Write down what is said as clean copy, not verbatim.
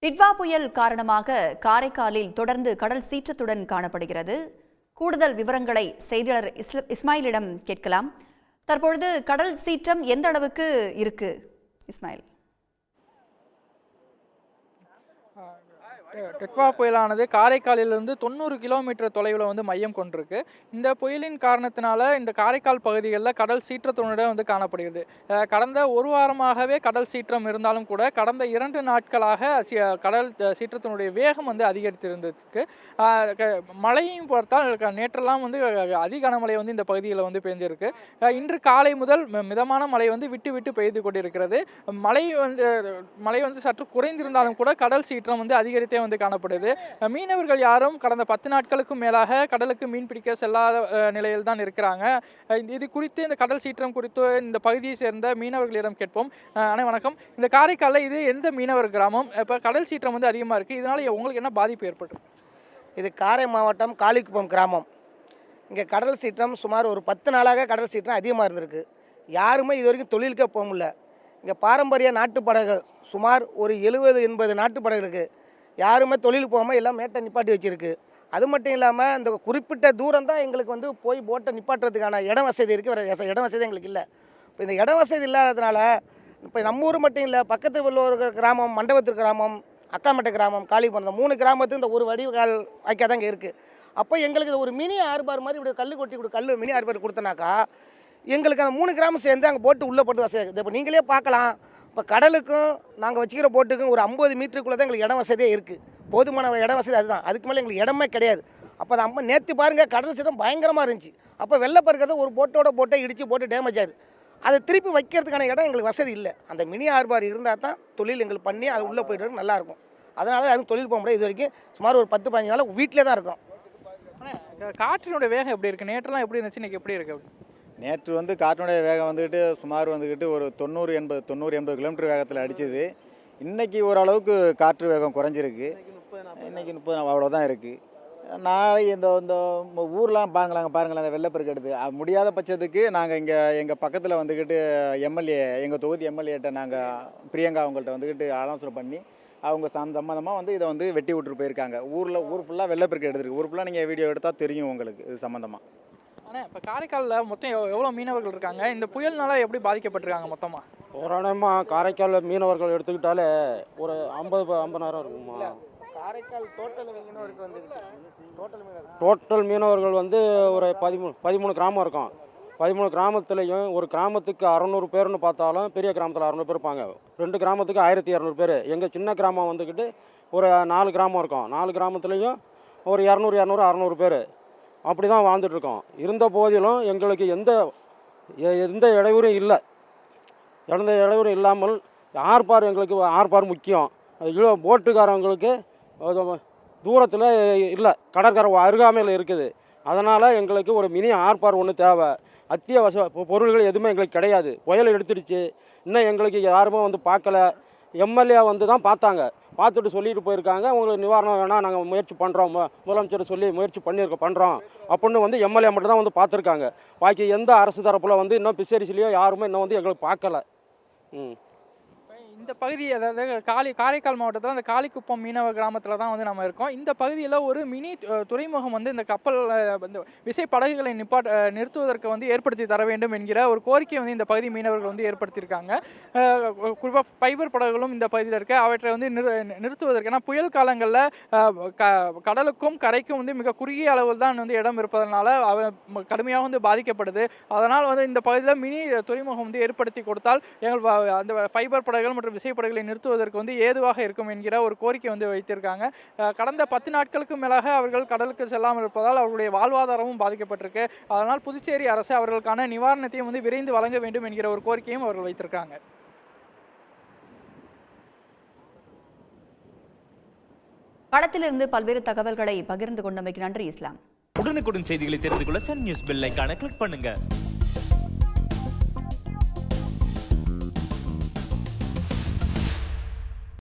டிட்வா புயல் காரணமாக காரைக்காலில் தொடர்ந்து கடல் சீற்றத்துடன் காணப்படுகிறது. கூடுதல் விவரங்களை செய்தியாளர் இஸ்மாயிலிடம் கேட்கலாம். தற்பொழுது கடல் சீற்றம் எந்த அளவுக்கு இருக்கு இஸ்மாயில்? டிட்வா புயலானது காரைக்காலிலிருந்து 90 கிலோமீட்டர் தொலைவில் மையம் கொண்டிருக்கு. இந்த புயலின் காரணத்தினால இந்த காரைக்கால் பகுதிகளில் கடல் சீற்றத்துடன் காணப்படுகிறது. கடந்த ஒரு வாரமாகவே கடல் சீற்றம் இருந்தாலும் கூட கடந்த 2 நாட்களாக கடல் சீற்றத்தினுடைய வேகம் அதிகரித்திருந்திருக்கு. மழையும் பார்த்தால் நேற்றெல்லாம் அதிக கனமழை இந்த பகுதியில் பெய்திருக்கு. இன்று காலை முதல் மிதமான மழை விட்டு விட்டு பெய்து கொண்டிருக்கிறது. மழை சற்று குறைந்திருந்தாலும் கூட கடல் சீற்றம் அதிகரித்தே காணப்படுது. மீனவர்கள் யாரும் கடந்த 10 நாட்களுக்கும் மேலாக கடலுக்கு மீன் பிடிக்க செல்லாத நிலையில் தான் இருக்கிறாங்க. இது குறித்து இந்த கடல் சீற்றம் குறித்து இந்த பகுதியை சேர்ந்த மீனவர்களிடம் கேட்போம். வணக்கம். இந்த காரைக்காலில் இது எந்த மீனவர் கிராமம்? இப்போ கடல் சீற்றம் அதிகமாக இருக்குது, இதனால உங்களுக்கு என்ன பாதிப்பு ஏற்பட்டு? இது காரை மாவட்டம் காளிக்குப்பம் கிராமம். இங்கே கடல் சீற்றம் சுமார் ஒரு 10 நாளாக கடல் சீற்றம் அதிகமாக இருந்திருக்கு. யாருமே இது வரைக்கும் தொழிலுக்கே போக முடியல. இங்கே பாரம்பரிய நாட்டுப்படகுகள் சுமார் ஒரு 70-80 நாட்டுப்படகு இருக்குது. யாருமே தொழிலுக்கு போகாமல் எல்லாம் மேட்டை நிப்பாட்டி வச்சுருக்கு. அது மட்டும் இல்லாமல் இந்த குறிப்பிட்ட தூரம் தான் எங்களுக்கு போய் போட்டை நிப்பாட்டுறதுக்கான இடம் வசதி இருக்குது. இடம் வசதி எங்களுக்கு இல்லை. இப்போ இந்த இடம் வசதி இல்லாததுனால இப்போ நம்ம ஊர் மட்டும் இல்லை, பக்கத்தில் உள்ள ஒரு கிராமம், மண்டபத்தூர் கிராமம், அக்காமட்டை கிராமம், காளிக்குப்பம், இந்த 3 கிராமத்துக்கு இந்த ஒரு வடிகால் வாய்க்கால் தான் இங்கே இருக்குது. அப்போ எங்களுக்கு ஒரு மினி ஆர்பார் மாதிரி இப்படி கல் கொட்டி மினி ஆர்பார் கொடுத்தனாக்கா எங்களுக்கு அந்த 3 கிராமம் சேர்ந்து அங்கே போட்டு உள்ளே போட்டு வசதி இருக்குது. இப்போ நீங்களே பார்க்கலாம், இப்போ கடலுக்கும் நாங்கள் வச்சுக்கிற போட்டுக்கும் ஒரு 50 மீட்டருக்குள்ளே தான் எங்களுக்கு இடம் வசதியே இருக்குது. போதுமான இடம் வசதி அதுதான், அதுக்கு மேலே எங்களுக்கு இடமே கிடையாது. அப்போ அது நேற்று பாருங்கள் கடல் சீற்றம் பயங்கரமாக இருந்துச்சு. அப்போ வெள்ளப்பெருக்கிறது ஒரு போட்டை இடித்து போட்டு டேமேஜ் ஆகுது. அதை திருப்பி வைக்கிறதுக்கான இடம் எங்களுக்கு வசதி இல்லை. அந்த மினி ஆர்பார் இருந்தால் தான் தொழில் எங்களுக்கு பண்ணி அது உள்ளே போய்ட்டு நல்லாயிருக்கும். அதனால அதுவும் தொழில் போக முடியாது. இது வரைக்கும் சுமார் ஒரு 10-15 நாள் வீட்டிலே தான் இருக்கும். காற்றினுடைய வேகம் எப்படி இருக்குது? நேற்றெல்லாம் எப்படி இருந்துச்சு, இன்றைக்கி எப்படி இருக்குது? நேற்று காற்றினுடைய வேகம் சுமார் ஒரு 90-80 கிலோமீட்டர் வேகத்தில் அடிச்சது. இன்றைக்கி ஓரளவுக்கு காற்று வேகம் குறைஞ்சிருக்கு. இன்றைக்கி 30 அவ்வளோதான் இருக்குது. நாளை இந்த ஊர்லாம் பாருங்களேன் அந்த வெள்ளப்பெருக்கு எடுத்து முடியாத பட்சத்துக்கு நாங்கள் இங்கே எங்கள் பக்கத்தில் எம்எல்ஏ, எங்கள் தொகுதி எம்எல்ஏட்ட நாங்கள் பிரியங்கா அவங்கள்ட்ட ஆலோசனை பண்ணி அவங்க சம்மந்தமாக இதை வெட்டி விட்டுட்டு போயிருக்காங்க. ஊர் ஃபுல்லாக வெள்ளப்பெருக்கு எடுத்துருக்கு. ஊர் ஃபுல்லாக நீங்கள் வீடியோ எடுத்தால் தெரியும் உங்களுக்கு இது சம்மந்தமாக. ஆனால் இப்போ காரைக்காலில் மொத்தம் எவ்வளோ மீனவர்கள் இருக்காங்க? இந்த புயல்னால எப்படி பாதிக்கப்பட்டிருக்காங்க மொத்தமாக? தோராயமாக காரைக்கால் மீனவர்கள் எடுத்துக்கிட்டாலே ஒரு 50,000 இருக்குமா? காரைக்கால் டோட்டல் மீனவர்கள் ஒரு 13 கிராமம் இருக்கும். 13 கிராமத்துலேயும் ஒரு கிராமத்துக்கு 600 பேர்னு பார்த்தாலும் பெரிய கிராமத்தில் 600 பேர் இருப்பாங்க. 2 கிராமத்துக்கு 1200 பேர். எங்கள் சின்ன கிராமம் ஒரு 4 கிராமம் இருக்கும். 4 கிராமத்துலேயும் ஒரு 200, 600 பேர் அப்படி தான் வாழ்ந்துட்டுருக்கோம். இருந்த போதிலும் எங்களுக்கு எந்த இடையூறும் இல்லை. எந்த இடையூறும் இல்லாமல் எங்களுக்கு ஆர்பார் முக்கியம். போட்டுக்காரங்களுக்கு தூரத்தில் இல்லை, கடற்கரை அருகாமையில் இருக்குது. அதனால் எங்களுக்கு ஒரு மினி ஆர்பார் ஒன்று தேவை. அத்தியாவசிய பொருள்கள் எதுவுமே எங்களுக்கு கிடையாது. புயல் எடுத்துடுச்சு. இன்னும் எங்களுக்கு யாருமே பார்க்கல. எம்எல்ஏ தான் பார்த்தாங்க. பார்த்துட்டு சொல்லிட்டு போயிருக்காங்க, உங்களுக்கு நிவாரணம் வேணால் நாங்கள் முயற்சி பண்ணுறோம், முதலமைச்சர் சொல்லி முயற்சி பண்ணுறோம் அப்படின்னு எம்எல்ஏ மட்டும் தான் பார்த்துருக்காங்க. பாக்கி எந்த அரசு தரப்பில் இன்னும் பிஷரிஸ்லேயோ யாருமே இன்னும் எங்களுக்கு பார்க்கல. இந்த பகுதி அதாவது காரைக்கால் மாவட்டத்தில் அந்த காளிக்குப்பம் மீனவ கிராமத்தில் தான் நம்ம இருக்கோம். இந்த பகுதியில் ஒரு மினி துறைமுகம் இந்த கப்பல் இந்த விசைப்படகுகளை நிறுத்துவதற்கு ஏற்படுத்தி தர வேண்டும் என்கிற ஒரு கோரிக்கை இந்த பகுதி மீனவர்கள் ஏற்படுத்தியிருக்காங்க. குறிப்பாக ஃபைபர் படகுகளும் இந்த பகுதியில் இருக்க அவற்றை நிறுத்துவதற்கு, ஏன்னா புயல் காலங்களில் கடலுக்கும் கரைக்கும் மிக குறுகிய அளவில் தான் இடம் இருப்பதனால கடுமையாக பாதிக்கப்படுது. அதனால் இந்த பகுதியில் மினி துறைமுகம் ஏற்படுத்தி கொடுத்தால் எங்கள் அந்த ஃபைபர் படகுகள் மற்றும் விசைப்படகுகளை நிறுத்துவதற்கு ஏதுவாக இருக்கும் என்கிற ஒரு கோரிக்கை வைத்திருக்காங்க. கடந்த 10 நாட்களுக்கு மேலாக அவர்கள் கடலுக்கு செல்லாமல் இருப்பதால் அவர்களுடைய வாழ்வாதாரமும் பாதிக்கப்பட்டிருக்கு. அதனால் புதுச்சேரி அரசு அவர்களுக்கான நிவாரணத்தையும் விரைந்து வழங்க வேண்டும் என்கிற ஒரு கோரிக்கையும் அவர்கள் வைத்திருக்காங்க. களத்திலிருந்து பல்வேறு தகவல்களை பகிர்ந்து கொண்டமைக்கு நன்றி இஸ்லாம். உடனுக்குடன் செய்திகளை தெரிந்து கொள்ள சன் நியூஸ் பெல் ஐகானை கிளிக் பண்ணுங்க.